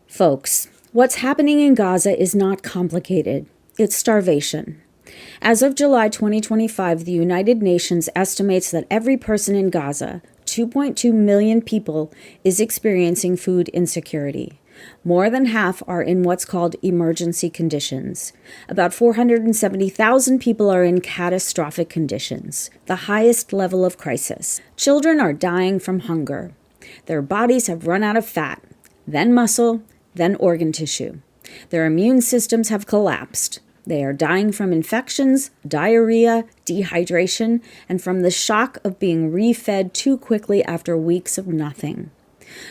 Folks, what's happening in Gaza is not complicated. It's starvation. As of July 2025, the United Nations estimates that every person in Gaza, 2.2 million people, is experiencing food insecurity. More than half are in what's called emergency conditions. About 470,000 people are in catastrophic conditions, the highest level of crisis. Children are dying from hunger. Their bodies have run out of fat, then muscle, then organ tissue. Their immune systems have collapsed. They are dying from infections, diarrhea, dehydration, and from the shock of being refed too quickly after weeks of nothing.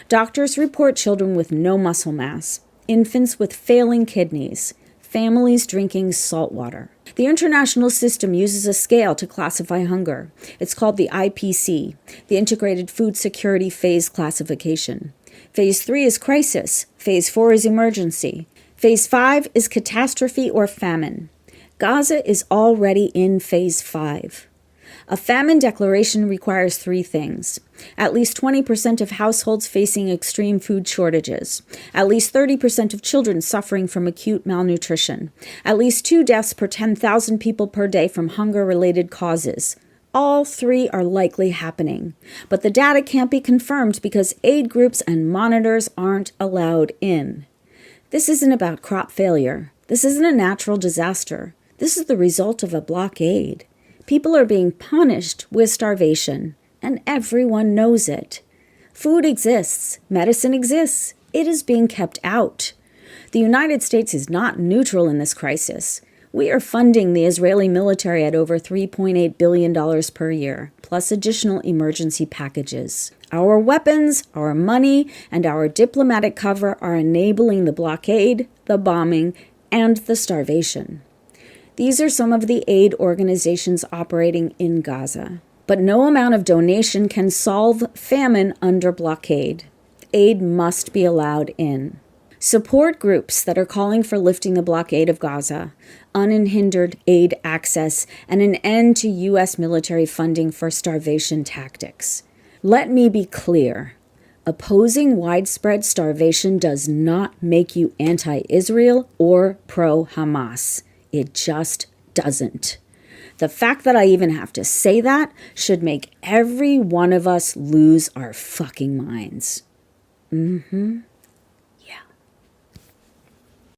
Doctors report children with no muscle mass, infants with failing kidneys, families drinking salt water. The international system uses a scale to classify hunger. It's called the IPC, the Integrated Food Security Phase Classification. Phase 3 is crisis. Phase 4 is emergency. Phase 5 is catastrophe or famine. Gaza is already in Phase 5. A famine declaration requires 3 things. At least 20% of households facing extreme food shortages. At least 30% of children suffering from acute malnutrition. At least 2 deaths per 10,000 people per day from hunger-related causes. All 3 are likely happening. But the data can't be confirmed because aid groups and monitors aren't allowed in. This isn't about crop failure. This isn't a natural disaster. This is the result of a blockade. People are being punished with starvation, and everyone knows it. Food exists. Medicine exists. It is being kept out. The United States is not neutral in this crisis. We are funding the Israeli military at over $3.8 billion per year, plus additional emergency packages. Our weapons, our money, and our diplomatic cover are enabling the blockade, the bombing, and the starvation. These are some of the aid organizations operating in Gaza. But no amount of donation can solve famine under blockade. Aid must be allowed in. Support groups that are calling for lifting the blockade of Gaza, unhindered aid access, and an end to U.S. military funding for starvation tactics. Let me be clear. Opposing widespread starvation does not make you anti-Israel or pro-Hamas. It just doesn't. The fact that I even have to say that should make every one of us lose our fucking minds.